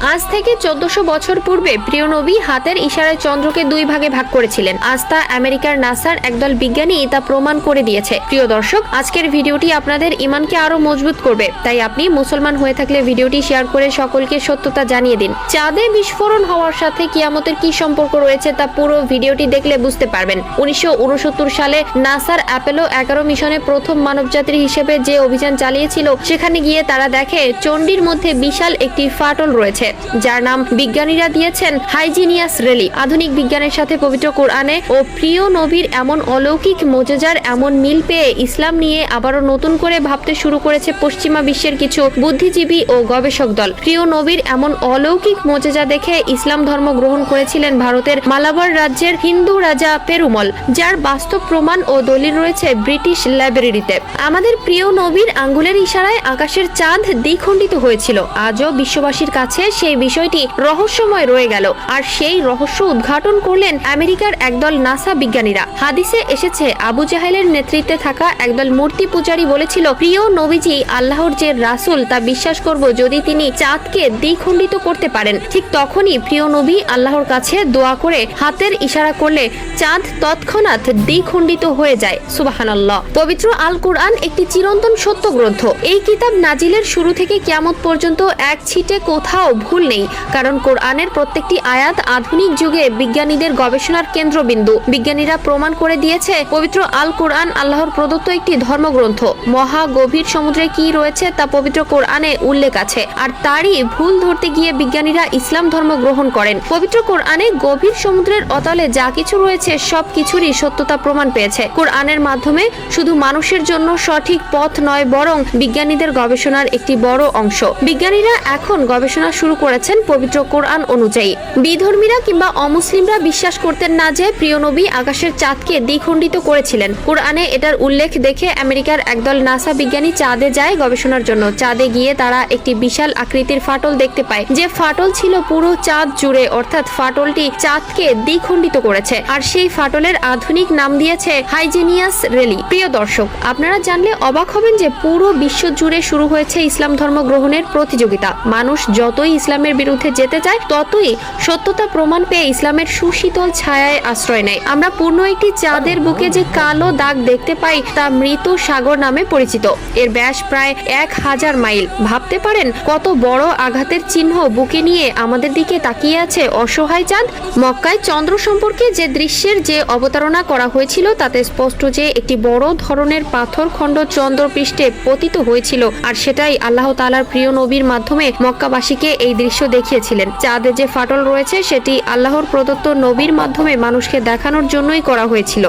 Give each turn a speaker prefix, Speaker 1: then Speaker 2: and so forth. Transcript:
Speaker 1: আজ থেকে 1400 বছর পূর্বে প্রিয় নবী হাতের ইশারায় চন্দ্রকে দুই ভাগে ভাগ করেছিলেন। আজ তা আমেরিকার নাসার একদল বিজ্ঞানী তা প্রমাণ করে দিয়েছে। প্রিয় দর্শক, আজকের ভিডিওটি আপনাদের ঈমানকে আরো মজবুত করবে, তাই আপনি মুসলমান হয়ে থাকলে ভিডিওটি শেয়ার করে সকলকে সত্যতা জানিয়ে দিন। চাঁদে বিস্ফোরণ হওয়ার সাথে কিয়ামতের কি সম্পর্ক রয়েছে তা পুরো ভিডিওটি দেখলে বুঝতে পারবেন। 1969 সালে নাসার অ্যাপোলো 11 মিশনে প্রথম মানবযাত্রী হিসেবে যে অভিযান চালিয়েছিল, সেখানে গিয়ে তারা দেখে চণ্ডীর মধ্যে বিশাল একটি ফাটল রয়েছে, যার নাম বিজ্ঞানীরা দিয়েছেন হাইজিনিয়াস রেলি। আধুনিক বিজ্ঞানের সাথে পবিত্র কোরআনে ও প্রিয় নবীর এমন অলৌকিক মোজেজার এমন মিল পেয়ে ইসলাম নিয়ে আবারও নতুন করে ভাবতে শুরু করেছে পশ্চিমা বিশ্বের কিছু বুদ্ধিজীবী ও গবেষক দল। প্রিয় নবীর এমন অলৌকিক মোজেজা দেখে ইসলাম ধর্ম গ্রহণ করেছিলেন ভারতের মালাবার রাজ্যের হিন্দু রাজা পেরুমল, যার বাস্তব প্রমাণ ও দলিল রয়েছে ব্রিটিশ লাইব্রেরিতে। আমাদের প্রিয় নবীর আঙ্গুলের ইশারায় আকাশের চাঁদ দ্বিখণ্ডিত হয়েছিল। আজও বিশ্ববাসীর কাছে সেই বিষয়টি রহস্যময় রয়ে গেল, আর সেই রহস্য উদ্ঘাটন করলেন আমেরিকার একদল নাসা বিজ্ঞানীরা। হাদিসে এসেছে, আবু জাহেলের নেতৃত্বে থাকা একদল মূর্তি পূজারী বলেছিল, প্রিয় নবীজি আল্লাহর যে রাসূল তা বিশ্বাস করব যদি তিনি চাঁদকে দ্বিখণ্ডিত করতে পারেন। ঠিক তখনই প্রিয় নবী আল্লাহর কাছে দোয়া করে হাতের ইশারা করলে চাঁদ তৎক্ষণাৎ দ্বিখণ্ডিত হয়ে যায়। সুবহানাল্লাহ। পবিত্র আল কুরআন একটি চিরন্তন সত্য গ্রন্থ। এই কিতাব নাজিলের শুরু থেকে কিয়ামত পর্যন্ত এক ছিটে কোথাও ভুল নেই, কারণ কোরআনের প্রত্যেকটি আয়াত আধুনিক যুগে বিজ্ঞানীদের গবেষণার কেন্দ্রবিন্দু। বিজ্ঞানীরা প্রমাণ করে দিয়েছে পবিত্র আল কুরআন আল্লাহর প্রদত্ত একটি ধর্মগ্রন্থ। মহা গভীর সমুদ্রে কি রয়েছে তা পবিত্র কোরআনে উল্লেখ আছে, আর তারই ভুল ধরতে গিয়ে বিজ্ঞানীরা ইসলাম ধর্ম গ্রহণ করেন। পবিত্র কোরআনে গভীর সমুদ্রের অতলে যা কিছু রয়েছে সব কিছুরই সত্যতা প্রমাণ পেয়েছে। কোরআনের মাধ্যমে শুধু মানুষের জন্য সঠিক পথ নয়, বরং বিজ্ঞানীদের গবেষণার একটি বড় অংশ। বিজ্ঞানীরা এখন গবেষণা শুরু করেছেন পবিত্র কোরআন অনুযায়ী। বিধর্মীরা কিংবা অমুসলিমরা বিশ্বাস করতেন না যে প্রিয় নবী আকাশের চাঁদকে দ্বিখণ্ডিত করেছিলেন। কোরআনে এটার উল্লেখ দেখে আমেরিকার একদল নাসা বিজ্ঞানী চাঁদে যায় গবেষণার জন্য। চাঁদে গিয়ে তারা একটি বিশাল আকৃতির ফাটল দেখতে পায়, যে ফাটল ছিল পুরো চাঁদ জুড়ে, অর্থাৎ ফাটলটি চাঁদকে দ্বিখণ্ডিত করেছে, আর সেই ফাটলের আধুনিক নাম দিয়েছে হাইজিনিয়াস রেলি। প্রিয় দর্শক, আপনারা জানলে অবাক হবেন যে পুরো বিশ্ব জুড়ে শুরু হয়েছে ইসলাম ধর্ম গ্রহণের প্রতিযোগিতা। মানুষ যতই ইসলামের বিরুদ্ধে যেতে চায়, ততই সত্যতা প্রমাণ পেয়ে ইসলামের সুশীতল ছায়ায় আশ্রয় নেয়। আমরা পূর্ণ একটি চাঁদের বুকে যে কালো দাগ দেখতে পাই তা মৃত সাগর নামে পরিচিত। এর ব্যাস প্রায় 1000 মাইল। ভাবতে পারেন কত বড় আঘাতের চিহ্ন বুকে নিয়ে আমাদের দিকে তাকিয়ে আছে অসহায় চাঁদ। মক্কায় চন্দ্র সম্পর্কে যে দৃশ্যের যে অবতারণা করা হয়েছিল তাতে স্পষ্ট যে একটি বড় ধরনের পাথর খণ্ড চন্দ্রপৃষ্ঠে পতিত হয়েছিল, আর সেটাই আল্লাহ তাআলার প্রিয় নবীর মাধ্যমে মক্কাবাসীকে এই দৃশ্য দেখিয়েছিলেন। চাঁদে যে ফাটল রয়েছে সেটি আল্লাহর প্রদত্ত নবীর মাধ্যমে মানুষকে দেখানোর জন্যই করা হয়েছিল।